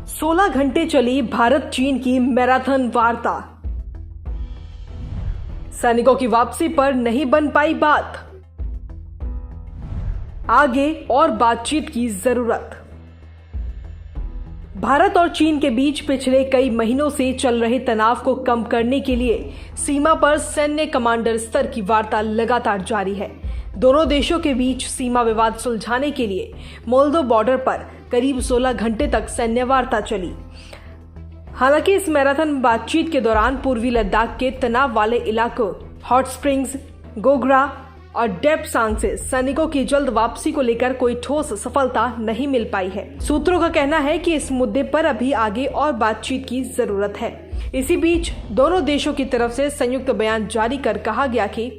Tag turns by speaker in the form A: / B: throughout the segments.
A: 16 घंटे चली भारत चीन की मैराथन वार्ता। सैनिकों की वापसी पर नहीं बन पाई बात। आगे और बातचीत की जरूरत। भारत और चीन के बीच पिछले कई महीनों से चल रहे तनाव को कम करने के लिए सीमा पर सैन्य कमांडर स्तर की वार्ता लगातार जारी है। दोनों देशों के बीच सीमा विवाद सुलझाने के लिए मोल्दो बॉर्डर पर करीब 16 घंटे तक सैन्य वार्ता चली। हालांकि इस मैराथन बातचीत के दौरान पूर्वी लद्दाख के तनाव वाले इलाकों हॉट स्प्रिंग्स, गोग्रा और डेप्सांग से सैनिकों की जल्द वापसी को लेकर कोई ठोस सफलता नहीं मिल पाई है। सूत्रों का कहना है कि इस मुद्दे पर अभी आगे और बातचीत की जरूरत है। इसी बीच दोनों देशों की तरफ से संयुक्त बयान जारी कर कहा गया कि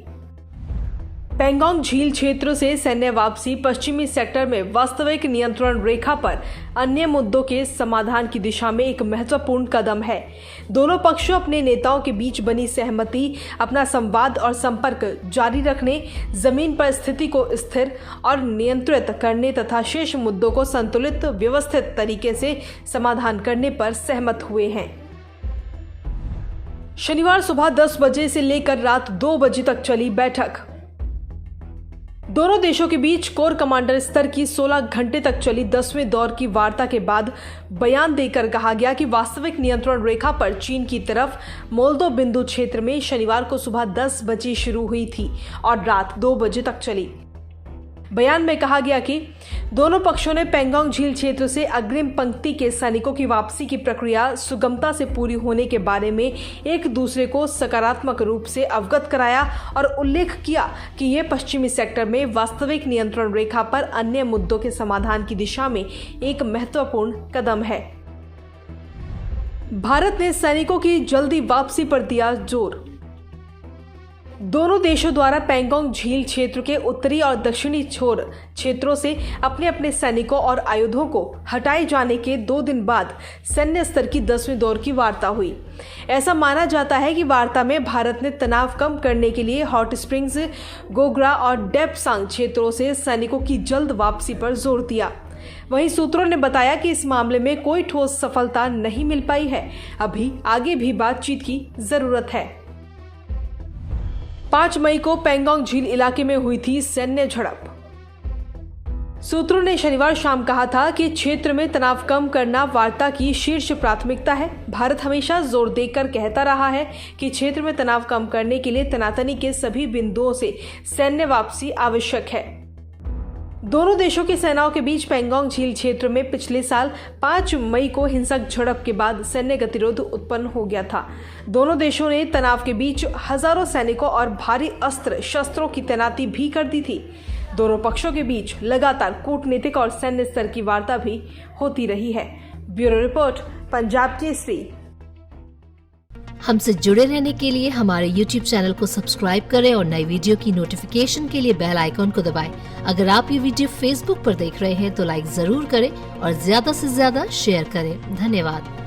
A: पेंगोंग झील क्षेत्र से सैन्य वापसी पश्चिमी सेक्टर में वास्तविक नियंत्रण रेखा पर अन्य मुद्दों के समाधान की दिशा में एक महत्वपूर्ण कदम है। दोनों पक्षों अपने नेताओं के बीच बनी सहमति अपना संवाद और संपर्क जारी रखने, जमीन पर स्थिति को स्थिर और नियंत्रित करने तथा शेष मुद्दों को संतुलित व्यवस्थित तरीके से समाधान करने पर सहमत हुए हैं। शनिवार सुबह 10 बजे से लेकर रात 2 बजे तक चली बैठक। दोनों देशों के बीच कोर कमांडर स्तर की 16 घंटे तक चली 10वें दौर की वार्ता के बाद बयान देकर कहा गया कि वास्तविक नियंत्रण रेखा पर चीन की तरफ मोल्दो बिंदु क्षेत्र में शनिवार को सुबह 10 बजे शुरू हुई थी और रात 2 बजे तक चली। बयान में कहा गया कि दोनों पक्षों ने पेंगोंग झील क्षेत्र से अग्रिम पंक्ति के सैनिकों की वापसी की प्रक्रिया सुगमता से पूरी होने के बारे में एक दूसरे को सकारात्मक रूप से अवगत कराया और उल्लेख किया कि यह पश्चिमी सेक्टर में वास्तविक नियंत्रण रेखा पर अन्य मुद्दों के समाधान की दिशा में एक महत्वपूर्ण कदम है। भारत ने सैनिकों की जल्दी वापसी पर दिया जोर। दोनों देशों द्वारा पेंगोंग झील क्षेत्र के उत्तरी और दक्षिणी छोर क्षेत्रों से अपने अपने सैनिकों और आयुधों को हटाए जाने के 2 दिन बाद सैन्य स्तर की 10वें दौर की वार्ता हुई। ऐसा माना जाता है कि वार्ता में भारत ने तनाव कम करने के लिए हॉट स्प्रिंग्स, गोग्रा और डेप्सांग क्षेत्रों से सैनिकों की जल्द वापसी पर जोर दिया। वहीं सूत्रों ने बताया कि इस मामले में कोई ठोस सफलता नहीं मिल पाई है। अभी आगे भी बातचीत की जरूरत है। 5 मई को पेंगोंग झील इलाके में हुई थी सैन्य झड़प। सूत्रों ने शनिवार शाम कहा था कि क्षेत्र में तनाव कम करना वार्ता की शीर्ष प्राथमिकता है। भारत हमेशा जोर देकर कहता रहा है कि क्षेत्र में तनाव कम करने के लिए तनातनी के सभी बिंदुओं से सैन्य वापसी आवश्यक है। दोनों देशों की सेनाओं के बीच पेंगोंग झील क्षेत्र में पिछले साल 5 मई को हिंसक झड़प के बाद सैन्य गतिरोध उत्पन्न हो गया था। दोनों देशों ने तनाव के बीच हजारों सैनिकों और भारी अस्त्र शस्त्रों की तैनाती भी कर दी थी। दोनों पक्षों के बीच लगातार कूटनीतिक और सैन्य स्तर की वार्ता भी होती रही है। Bureau report, Punjab Kesari.
B: हमसे जुड़े रहने के लिए हमारे YouTube चैनल को सब्सक्राइब करें और नई वीडियो की नोटिफिकेशन के लिए बेल आइकॉन को दबाएं। अगर आप ये वीडियो Facebook पर देख रहे हैं तो लाइक जरूर करें और ज्यादा से ज्यादा शेयर करें। धन्यवाद।